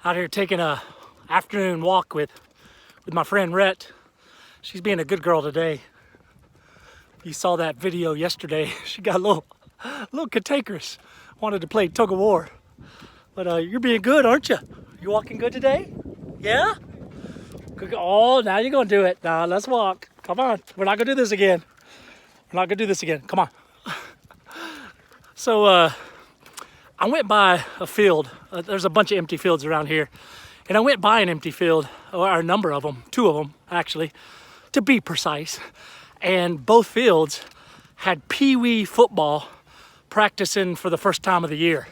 Out here taking a afternoon walk with my friend Rhett. She's being a good girl today. You saw that video yesterday. She got a little cantankerous. Wanted to play tug of war. But you're being good, aren't you? You walking good today? Yeah? Oh, now you're gonna do it. Now let's walk. Come on. We're not gonna do this again. We're not gonna do this again. Come on. So I went by a field. There's a bunch of empty fields around here. And I went by an empty field, or a number of them, 2 of them actually, to be precise. And both fields had Pee-wee football practicing for the first time of the year.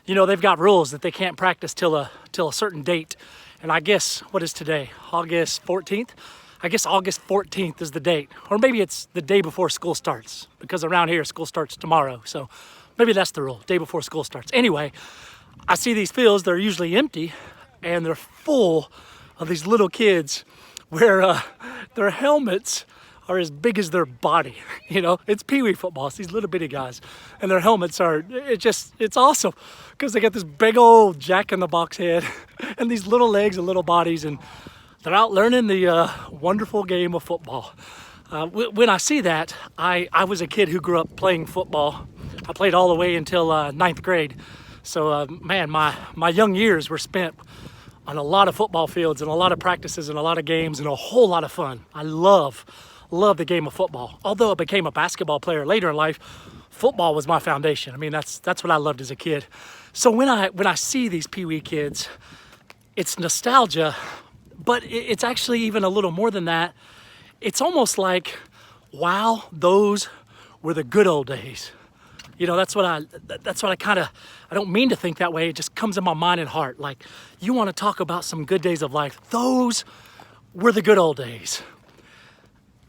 You know, they've got rules that they can't practice till a certain date. And I guess, what is today? August 14th? I guess August 14th is the date. Or maybe it's the day before school starts, because around here school starts tomorrow. So maybe that's the rule, day before school starts. Anyway, I see these fields, they're usually empty, and they're full of these little kids where their helmets are as big as their body. You know, it's Pee-wee football, it's these little bitty guys. And their helmets are, it's awesome, because they got this big old jack-in-the-box head and these little legs and little bodies, and they're out learning the wonderful game of football. When I see that, I was a kid who grew up playing football. I played all the way until 9th grade. So man, my young years were spent on a lot of football fields and a lot of practices and a lot of games and a whole lot of fun. I love the game of football. Although I became a basketball player later in life, football was my foundation. I mean, that's what I loved as a kid. So when I see these Pee-wee kids, it's nostalgia, but it's actually even a little more than that. It's almost like, wow, those were the good old days. You know, that's what I kind of, I don't mean to think that way. It just comes in my mind and heart. Like, you want to talk about some good days of life. Those were the good old days.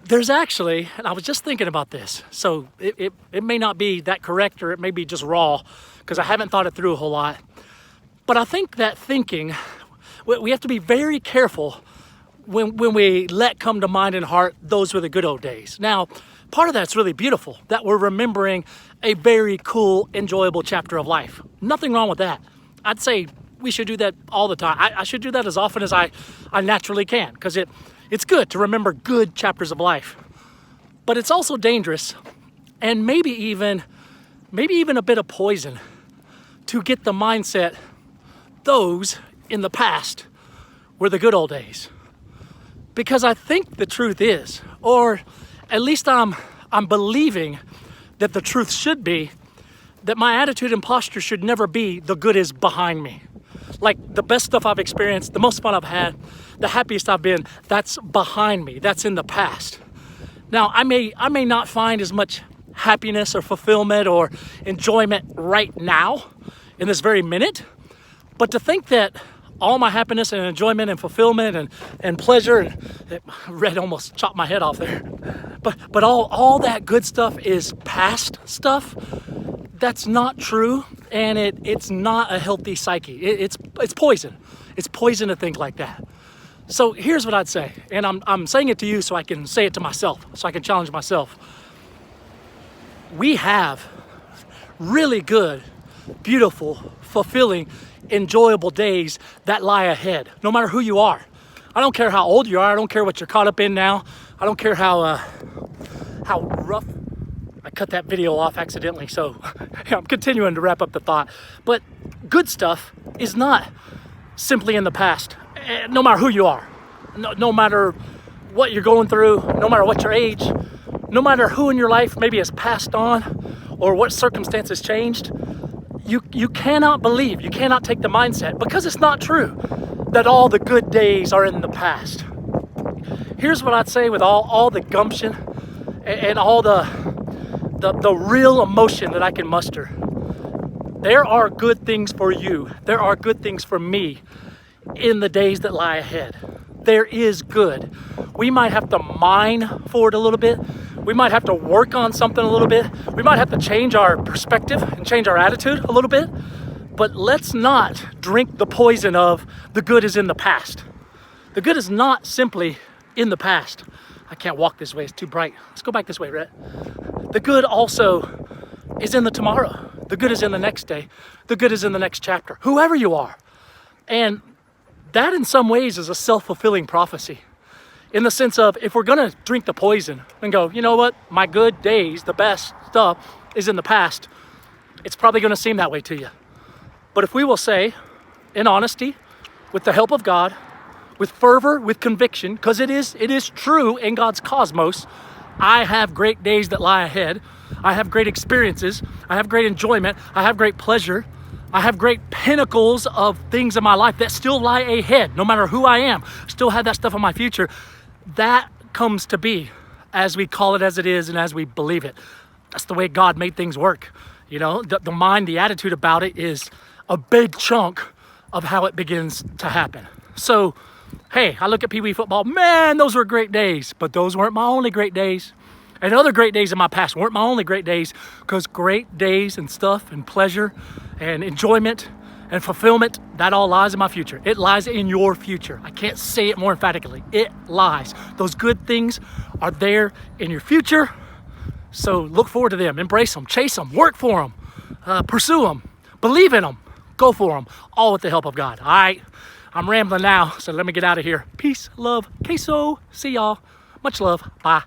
There's actually, and I was just thinking about this, so it may not be that correct, or it may be just raw, because I haven't thought it through a whole lot. But I think that thinking, we have to be very careful when we let come to mind and heart, those were the good old days. Now, part of that's really beautiful, that we're remembering a very cool, enjoyable chapter of life. Nothing wrong with that. I'd say we should do that all the time. I should do that as often as I naturally can, because it's good to remember good chapters of life. But it's also dangerous, and maybe even a bit of poison, to get the mindset, those in the past were the good old days. Because I think the truth is, or at least I'm believing that the truth should be, that my attitude and posture should never be the good is behind me. Like the best stuff I've experienced, the most fun I've had, the happiest I've been, that's behind me, that's in the past. Now, I may not find as much happiness or fulfillment or enjoyment right now, in this very minute, but to think that all my happiness and enjoyment and fulfillment and pleasure, and Red almost chopped my head off there, but all that good stuff is past stuff. That's not true, and it's not a healthy psyche. It's poison. It's poison to think like that. So here's what I'd say, and I'm saying it to you so I can say it to myself, so I can challenge myself. We have really good, beautiful, fulfilling, enjoyable days that lie ahead, no matter who you are. I don't care how old you are. I don't care what you're caught up in now. I don't care how rough. I cut that video off accidentally, so I'm continuing to wrap up the thought. But good stuff is not simply in the past, no matter who you are, no matter what you're going through, no matter what your age, no matter who in your life maybe has passed on or what circumstances changed. You cannot believe, you cannot take the mindset, because it's not true, that all the good days are in the past. Here's what I'd say with all the gumption and all the real emotion that I can muster. There are good things for you. There are good things for me in the days that lie ahead. There is good. We might have to mine for it a little bit. We might have to work on something a little bit. We might have to change our perspective and change our attitude a little bit. But let's not drink the poison of the good is in the past. The good is not simply in the past. I can't walk this way, it's too bright. Let's go back this way, Rhett. The good also is in the tomorrow. The good is in the next day. The good is in the next chapter, whoever you are. And that in some ways is a self-fulfilling prophecy. In the sense of, if we're gonna drink the poison and go, you know what, my good days, the best stuff is in the past, it's probably gonna seem that way to you. But if we will say, in honesty, with the help of God, with fervor, with conviction, because it is true in God's cosmos, I have great days that lie ahead. I have great experiences. I have great enjoyment. I have great pleasure. I have great pinnacles of things in my life that still lie ahead, no matter who I am. Still have that stuff in my future. That comes to be as we call it as it is and as we believe it. That's the way God made things work. You know, the mind, the attitude about it is a big chunk of how it begins to happen. So, hey, I look at Pee Wee football, man, those were great days, but those weren't my only great days. And other great days in my past weren't my only great days, because great days and stuff and pleasure and enjoyment and fulfillment, that all lies in my future. It lies in your future. I can't say it more emphatically. It lies. Those good things are there in your future. So look forward to them, embrace them, chase them, work for them, pursue them, believe in them, go for them, all with the help of God. All right, I'm rambling now, so let me get out of here. Peace, love, queso. See y'all. Much love. Bye.